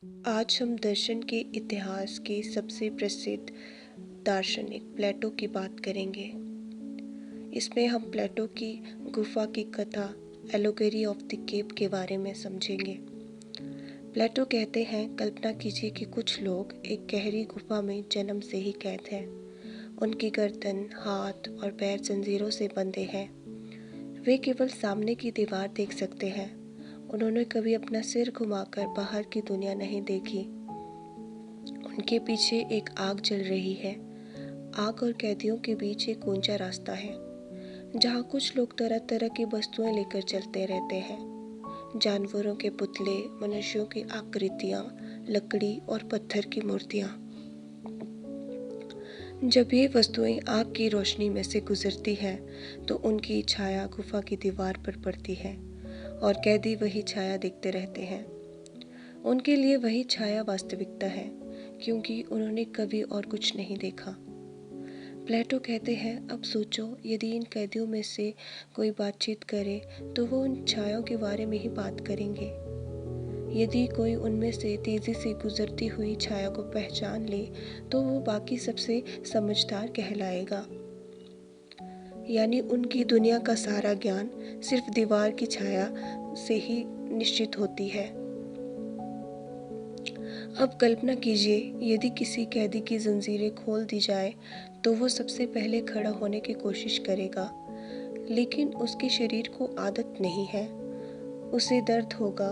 आज हम दर्शन के इतिहास के सबसे प्रसिद्ध दार्शनिक प्लेटो की बात करेंगे। इसमें हम प्लेटो की गुफा की कथा एलोगेरी ऑफ द केव के बारे में समझेंगे। प्लेटो कहते हैं, कल्पना कीजिए कि कुछ लोग एक गहरी गुफा में जन्म से ही कैद हैं। उनकी गर्दन, हाथ और पैर जंजीरों से बंधे हैं। वे केवल सामने की दीवार देख सकते हैं। उन्होंने कभी अपना सिर घुमाकर बाहर की दुनिया नहीं देखी। उनके पीछे एक आग जल रही है। आग और कैदियों के बीच एक ऊंचा रास्ता है, जहाँ कुछ लोग तरह तरह की वस्तुएं लेकर चलते रहते हैं। जानवरों के पुतले, मनुष्यों की आकृतियाँ, लकड़ी और पत्थर की मूर्तियाँ। जब ये वस्तुएं आग की रोशनी में से गुजरती हैं, तो उनकी छाया गुफा की दीवार पर पड़ती है और कैदी वही छाया देखते रहते हैं। उनके लिए वही छाया वास्तविकता है, क्योंकि उन्होंने कभी और कुछ नहीं देखा। प्लेटो कहते हैं, अब सोचो, यदि इन कैदियों में से कोई बातचीत करे तो वो उन छायाओं के बारे में ही बात करेंगे। यदि कोई उनमें से तेजी से गुजरती हुई छाया को पहचान ले तो वो बाकी सबसे समझदार कहलाएगा। यानी उनकी दुनिया का सारा ज्ञान सिर्फ दीवार की छाया से ही निश्चित होती है। अब कल्पना कीजिए, यदि किसी कैदी की जंजीरें खोल दी जाए तो वो सबसे पहले खड़ा होने की कोशिश करेगा, लेकिन उसके शरीर को आदत नहीं है। उसे दर्द होगा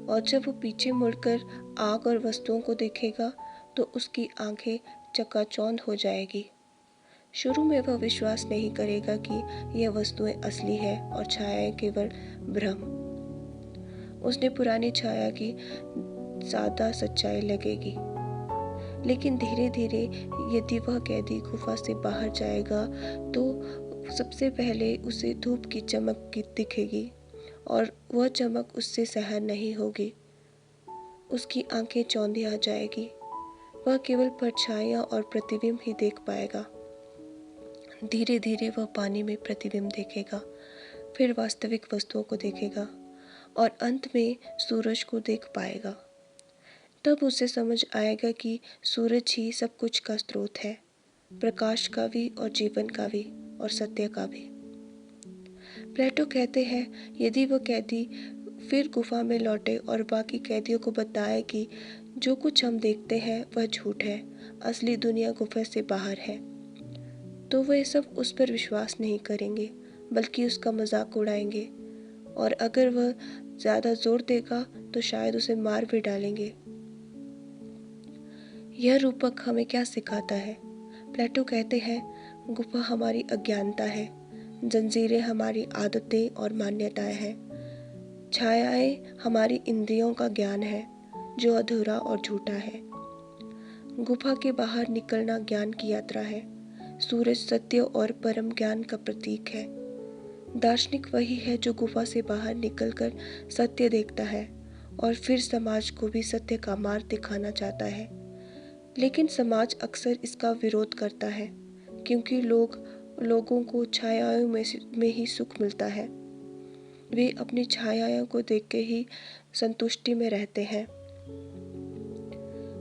और जब वो पीछे मुड़कर आग और वस्तुओं को देखेगा तो उसकी आंखें चकाचौंध हो जाएगी। शुरू में वह विश्वास नहीं करेगा कि यह वस्तुएं असली है और छायाएं केवल भ्रम। उसने पुरानी छाया की सादा सच्चाई लगेगी। लेकिन धीरे धीरे यदि वह कैदी गुफा से बाहर जाएगा तो सबसे पहले उसे धूप की चमक की दिखेगी और वह चमक उससे सहन नहीं होगी। उसकी आंखें चौंधी आ जाएगी। वह केवल परछाइयाँ और प्रतिबिंब ही देख पाएगा। धीरे धीरे वह पानी में प्रतिबिंब देखेगा, फिर वास्तविक वस्तुओं को देखेगा और अंत में सूरज को देख पाएगा। तब उसे समझ आएगा कि सूरज ही सब कुछ का स्रोत है, प्रकाश का भी और जीवन का भी और सत्य का भी। प्लेटो कहते हैं, यदि वह कैदी फिर गुफा में लौटे और बाकी कैदियों को बताए कि जो कुछ हम देखते हैं वह झूठ है, असली दुनिया गुफा से बाहर है, तो वे सब उस पर विश्वास नहीं करेंगे, बल्कि उसका मजाक उड़ाएंगे और अगर वह ज़्यादा जोर देगा तो शायद उसे मार भी डालेंगे। यह रूपक हमें क्या सिखाता है? प्लेटो कहते हैं, गुफा हमारी अज्ञानता है, जंजीरें हमारी आदतें और मान्यताएं हैं, छायाएं हमारी इंद्रियों का ज्ञान है जो अधूरा और झूठा है। गुफा के बाहर निकलना ज्ञान की यात्रा है। सूरज सत्य और परम ज्ञान का प्रतीक है। दार्शनिक वही है जो गुफा से बाहर निकलकर सत्य देखता है और फिर समाज को भी सत्य का मार्ग दिखाना चाहता है। लेकिन समाज अक्सर इसका विरोध करता है, क्योंकि लोगों को छायाओं में ही सुख मिलता है। वे अपनी छायाओं को देख के ही संतुष्टि में रहते हैं।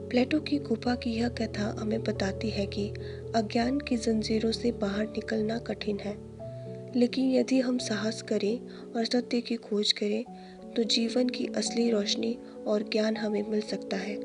प्लेटो की गुफा की यह कथा हमें बताती है कि अज्ञान की जंजीरों से बाहर निकलना कठिन है, लेकिन यदि हम साहस करें और सत्य की खोज करें तो जीवन की असली रोशनी और ज्ञान हमें मिल सकता है।